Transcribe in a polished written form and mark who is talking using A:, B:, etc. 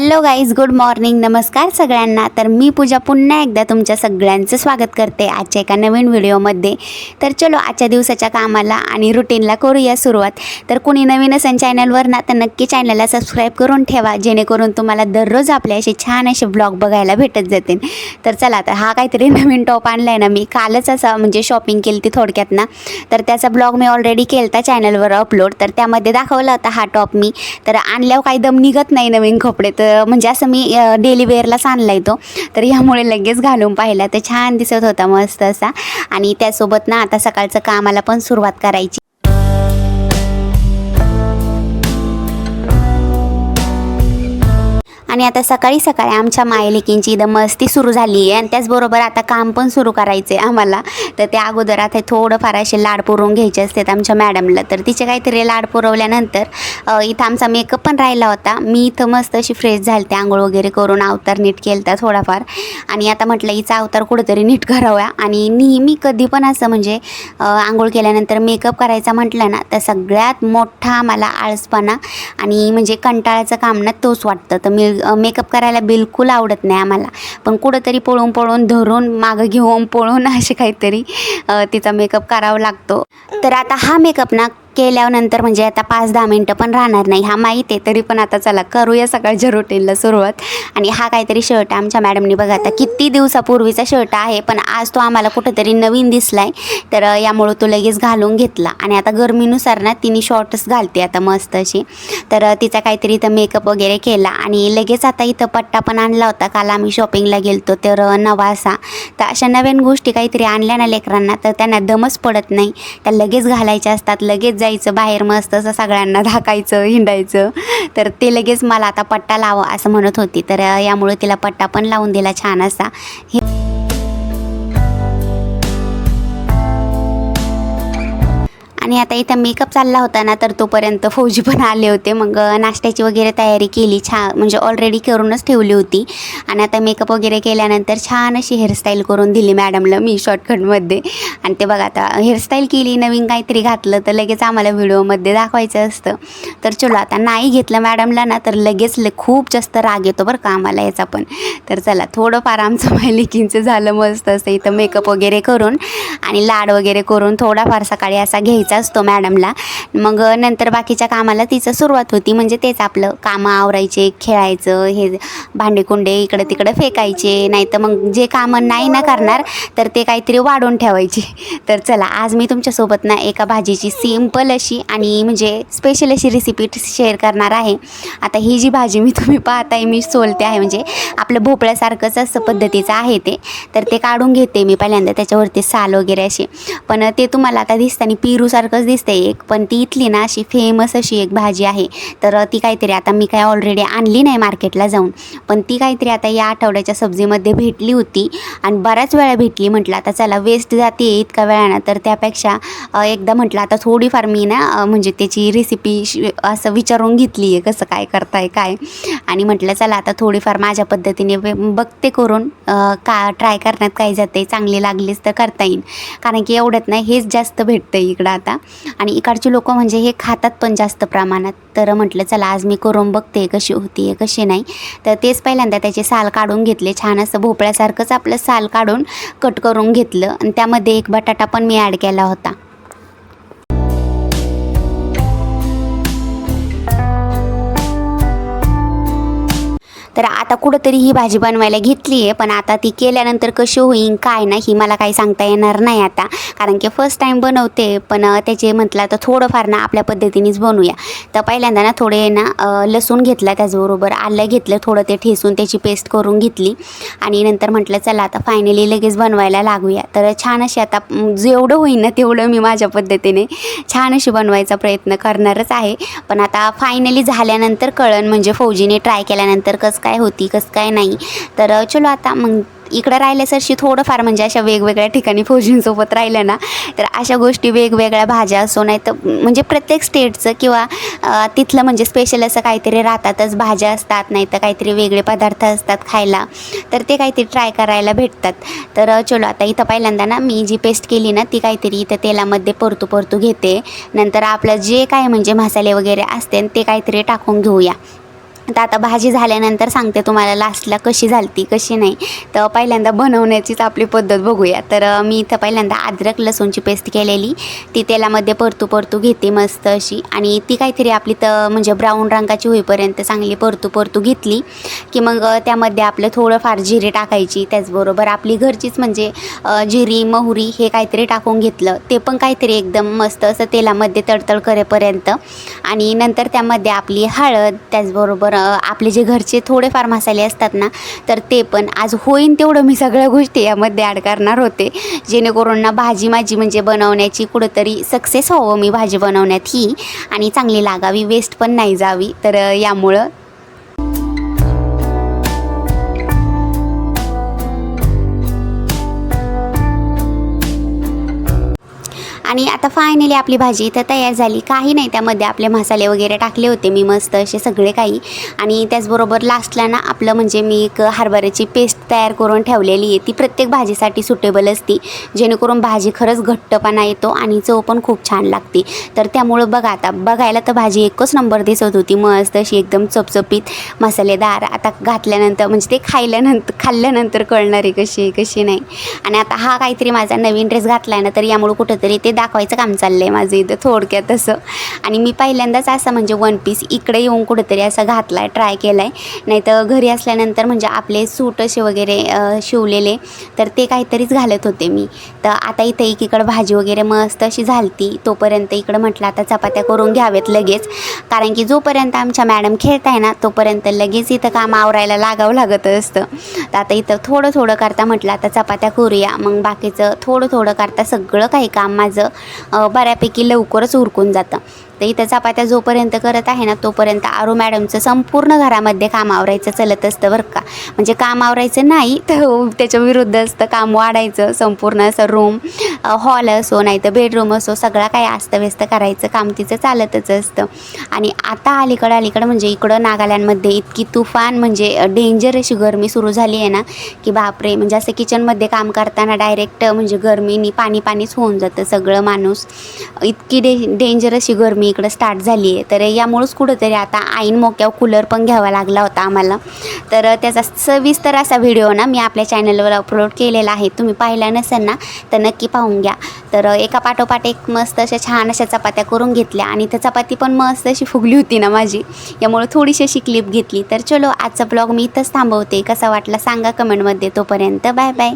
A: Hello guys, good morning, नमस्कार सगळ्यांना। तर मी पूजा पुन्हा एकदा तुमच्या सगळ्यांचं स्वागत करते आजच्या एका नवीन व्हिडिओमध्ये। तर चलो आजच्या दिवसाच्या कामाला आणि रुटीनला करूया सुरुवात। तर कोणी नवीन असेल चॅनलवर ना तर नक्की चॅनलला सबस्क्राईब करून ठेवा, जेणेकरून तुम्हाला दररोज आपले असे छान असे ब्लॉग बघायला भेटत जातील। तर चला, तर हा काहीतरी नवीन टॉप आणलाय ना मी, कालच असा म्हणजे शॉपिंग केली ती थोडक्यात ना, तर त्याचा ब्लॉग मी ऑलरेडी केलता चॅनलवर अपलोड। तर त्यामध्ये दाखवला होता हा टॉप मी। तर आणल्यावर काही दम निघत नाही नवीन कपडे, तर म्हणजे असं मी डेली वेअरलाच आणलाय तो, तर यामुळे लगेच घालून पाहिला तर छान दिसत होता मस्त असा। आणि त्यासोबत ना आता सकाळचं कामाला पण सुरुवात करायची। आणि आता सकाळी सकाळी आमच्या मायलेकींची इथं मस्ती सुरू झाली आहे, आणि त्याचबरोबर आता काम पण सुरू करायचं आहे आम्हाला। तर त्या अगोदर आता थोडंफार असे लाड पुरवून घ्यायचे असतात आमच्या मॅडमला। तर तिचे काहीतरी लाड पुरवल्यानंतर इथं आमचा मेकअप पण राहिला होता। मी इथं मस्त अशी फ्रेश झालते, आंघोळ वगैरे करून अवतार नीट केलता थोडाफार। आणि आता म्हटलं हिचा अवतार कुठंतरी नीट करावया। आणि नेहमी कधी पण असं म्हणजे आंघोळ केल्यानंतर मेकअप करायचा म्हटलं ना तर सगळ्यात मोठा मला आळसपणा आणि म्हणजे कंटाळाचं काम ना तोच वाटतं। तर मेकअप करायला बिलकुल आवडत नाही आम्हाला, पण कुठंतरी पळून पळून धरून मागं घेऊन पळून असे काहीतरी तिचा मेकअप करावा लागतो। तर आता हा मेकअप ना केल्यानंतर म्हणजे आता 5-10 मिनटं पण राहणार नाही, हा माहीत आहे। तरी पण आता चला करूया सकाळच्या रुटीनला सुरुवात। आणि हा काहीतरी शर्ट आमच्या मॅडमनी बघा आता किती दिवसापूर्वीचा शर्ट आहे, पण आज तो आम्हाला कुठंतरी नवीन दिसलाय, तर यामुळे तो लगेच घालून घेतला। आणि आता गरमीनुसार ना तिने शॉर्ट्स घालते आता मस्त अशी। तर तिचा काहीतरी इथं मेकअप वगैरे केला आणि लगेच आता इथं पट्टा पण आणला होता। काल आम्ही शॉपिंगला गेलतो तर नवा असा। तर अशा नवीन गोष्टी काहीतरी आणल्या ना लेकरांना तर त्यांना दमच पडत नाही, त्या लगेच घालायच्या असतात, लगेच जायचं बाहेर मस्त असं सगळ्यांना दाखायचं हिंडायचं। तर ते लगेच मला आता पट्टा लावा असं म्हणत होती, तर यामुळे तिला पट्टा पण लावून दिला छान असा। आणि आता इथं मेकअप चालला होता ना तर तोपर्यंत फौजी पण आले होते। मग नाश्त्याची वगैरे तयारी केली म्हणजे ऑलरेडी करूनच ठेवली होती। आणि आता मेकअप वगैरे केल्यानंतर छान अशी हेअरस्टाईल करून दिली मॅडमला मी शॉर्टकटमध्ये। आणि ते बघा आता हेअरस्टाईल केली, नवीन काहीतरी घातलं तर लगेच आम्हाला व्हिडिओमध्ये दाखवायचं असतं। तर चलो आता नाही घेतलं मॅडमला ना तर लगेच खूप जास्त राग येतो बरं का आम्हाला याचा पण। तर चला थोडंफार आमचं मायलेकींचं झालं मस्त असं इथं मेकअप वगैरे करून आणि लाड वगैरे करून थोडाफार सकाळी असा घ्यायचा असतो मॅडमला। मग नंतर बाकीच्या कामाला तिचं सुरुवात होती, म्हणजे तेच आपलं कामं आवरायचे, खेळायचं, हे भांडेकुंडे इकडे तिकडे फेकायचे, नाही तर मग जे कामं नाही ना करणार तर ते काहीतरी वाढून ठेवायचे। तर चला आज मी तुमच्यासोबत ना एका भाजीची सिंपल अशी आणि म्हणजे स्पेशल अशी रेसिपी शेअर करणार आहे। आता ही जी भाजी तुम्ही पाहताय मी सोलते आहे, म्हणजे आपलं भोपळ्यासारखंच असं पद्धतीचं आहे ते। तर ते काढून घेते मी पहिल्यांदा, त्याच्यावरती साल वगैरे असे, पण ते तुम्हाला आता दिसताना पेरूसारखंच दिसते एक, पण ती इथली ना अशी फेमस अशी एक भाजी आहे। तर ती काहीतरी आता मी काय ऑलरेडी आणली नाही मार्केटला जाऊन, पण ती काहीतरी आता या आठवड्याच्या सब्जीमध्ये भेटली होती आणि बऱ्याच वेळा भेटली। म्हटलं आता चला वेस्ट जाते इतका वेळानं, तर त्यापेक्षा एकदा म्हटलं आता थोडीफार मी ना म्हणजे त्याची रेसिपी असं विचारून घेतली आहे कसं काय करताय काय। आणि म्हटलं चला आता थोडीफार माझ्या पद्धतीने बघते करून, का ट्राय करण्यात काही जाते, चांगली लागलीच तर करता येईल, कारण की एवढ्यात नाही हेच जास्त भेटतं इकडं आता। आणि इकडचे लोक म्हणजे हे खातात पण जास्त प्रमाणात। तर म्हटलं चला आज मी करून बघते कशी होती कशी नाही। तर तेच पहिल्यांदा त्याचे साल काढून घेतले, छान असं भोपळ्यासारखंच आपलं साल काढून कट करून घेतलं, आणि त्यामध्ये एक बटाटा पण मी ॲड केला होता। तर आता कुठंतरी ही भाजी बनवायला घेतली आहे, पण आता ती केल्यानंतर कशी होईल काय नाही ही मला काही सांगता येणार नाही आता, कारण की फर्स्ट टाईम बनवते। पण त्याचे म्हटलं तर थोडंफार ना आपल्या पद्धतीनेच बनवूया। तर पहिल्यांदा ना थोडे ना लसूण घेतला, त्याचबरोबर आलं घेतलं थोडं, ते ठेसून त्याची पेस्ट करून घेतली। आणि नंतर म्हटलं चला आता फायनली लगेच बनवायला लागूया। तर छान अशी आता जेवढं होईल ना तेवढं मी माझ्या पद्धतीने छान अशी बनवायचा प्रयत्न करणारच आहे। पण आता फायनली झाल्यानंतर कळण, म्हणजे फौजीने ट्राय केल्यानंतर कसं काय होती कसं काय नाही। तर चलो आता मग इकडं राहिल्यासरशी थोडंफार म्हणजे अशा वेगवेगळ्या ठिकाणी फौजींसोबत राहिलं ना तर अशा गोष्टी वेगवेगळ्या भाज्या असो, नाही तर म्हणजे प्रत्येक स्टेटचं किंवा तिथलं म्हणजे स्पेशल असं काहीतरी राहतातच, भाज्या असतात नाही तर काहीतरी वेगळे पदार्थ असतात खायला, तर ते काहीतरी ट्राय करायला भेटतात। तर चलो आता इथं पहिल्यांदा ना मी जी पेस्ट केली ना ती काहीतरी इथं तेलामध्ये परतू घेते। नंतर आपलं जे काय म्हणजे मसाले वगैरे असते ते काहीतरी टाकून घेऊया। तर आता भाजी झाल्यानंतर सांगते तुम्हाला लास्टला कशी झालती कशी नाही. तर पहिल्यांदा बनवण्याचीच आपली पद्धत बघूया. तर मी इथं पहिल्यांदा अद्रक लसूणची पेस्ट केलेली ती तेलामध्ये परतू घेते मस्त अशी, आणि ती काहीतरी आपली म्हणजे ब्राऊन रंगाची होईपर्यंत चांगली परतू घेतली की मग त्यामध्ये आपलं थोडंफार जिरे टाकायची, त्याचबरोबर आपली घरचीच म्हणजे जिरी मोहरी हे काहीतरी टाकून घेतलं. ते पण काहीतरी एकदम मस्त असं तेलामध्ये तडतड करेपर्यंत, आणि नंतर त्यामध्ये आपली हळद, त्याचबरोबर आपले जे घरचे थोडेफार मसाले असतात ना, तर ते पण आज होईन तेवढं मी सगळ्या गोष्टी यामध्ये ॲड करणार होते, जेणेकरून ना भाजी माझी म्हणजे बनवण्याची कुठंतरी सक्सेस व्हावं मी भाजी बनवण्यात ही, आणि चांगली लागावी, वेस्ट पण नाही जावी. तर यामुळं आणि आता फायनली आपली भाजी इथं तयार झाली. काही नाही, त्यामध्ये आपले मसाले वगैरे टाकले होते मी मस्त असे सगळे काही, आणि त्याचबरोबर लास्टला ना आपलं म्हणजे मी एक हरभऱ्याची पेस्ट तयार करून ठेवलेली आहे. ती प्रत्येक भाजीसाठी सुटेबल असते, जेणेकरून भाजी खरंच घट्टपणा येतो आणि चव पण खूप छान लागते. तर त्यामुळं बघा, आता बघायला तर भाजी एकच नंबर दिसत होती मस्त अशी एकदम चपचपीत मसालेदार. आता घातल्यानंतर म्हणजे ते खाल्ल्यानंतर कळणार आहे कशी नाही. आणि आता हा काहीतरी माझा नवीन ड्रेस घातला आहे ना, तर यामुळे कुठंतरी ते दाखवायचं काम चाललं आहे माझं इथं थोडक्यात असं. आणि मी पहिल्यांदाच असं म्हणजे वन पीस इकडे येऊन कुठंतरी असं घातला आहे, ट्राय केला आहे. नाही तर घरी असल्यानंतर म्हणजे आपले सूट असे वगैरे शिवलेले, तर ते काहीतरीच घालत होते मी. तर आता इथं एकीकडं भाजी वगैरे मस्त अशी झालती, तोपर्यंत इकडं म्हटलं आता चपात्या करून घ्यावेत लगेच, कारण की जोपर्यंत आमच्या मॅडम खेळत आहे ना तोपर्यंत लगेच इथं काम आवरायला लागावं लागत असतं. तर आता इथं थोडं करता म्हटलं आता चपात्या करूया, मग बाकीचं थोडं करता सगळं काही काम माझं बऱ्यापैकी लवकरच उरकून जातं. तर इथं चपात्या जोपर्यंत करत आहे ना तोपर्यंत आरू मॅडमचं संपूर्ण घरामध्ये काम आवरायचं चलत असतं बरं का. म्हणजे काम आवरायचं नाही तर त्याच्या विरुद्ध असतं, काम वाढायचं संपूर्ण असं रूम हॉल असो नाही तर बेडरूम असो सगळा काही अस्तव्यस्त करायचं काम तिचं चालतच असतं. आणि आता अलीकडं म्हणजे इकडं नागालँडमध्ये इतकी तुफान म्हणजे डेंजर अशी गरमी सुरू झाली आहे ना की बापरे, म्हणजे असं किचनमध्ये काम करताना डायरेक्ट म्हणजे गरमीनी पाणीच होऊन जातं सगळं माणूस. इतकी डेंजर अशी गरमी इकडं स्टार्ट झाली आहे. तर यामुळंच कुठंतरी आता ऐन मोक्यावर कूलर पण घ्यावा लागला होता आम्हाला. तर त्याचा सविस्तर असा व्हिडिओ ना मी आपल्या चॅनलवर अपलोड केलेला आहे, तुम्ही पाहिला नसेल ना तर नक्की पाहून घ्या. तर एका पाठोपाठ एक मस्त अशा छान अशा चपात्या करून घेतल्या, आणि त्या चपाती पण मस्त अशी फुगली होती ना माझी, यामुळे थोडीशी अशी क्लिप घेतली. तर चलो आजचा ब्लॉग मी इथंच थांबवते, कसा वाटला सांगा कमेंटमध्ये. तोपर्यंत बाय बाय.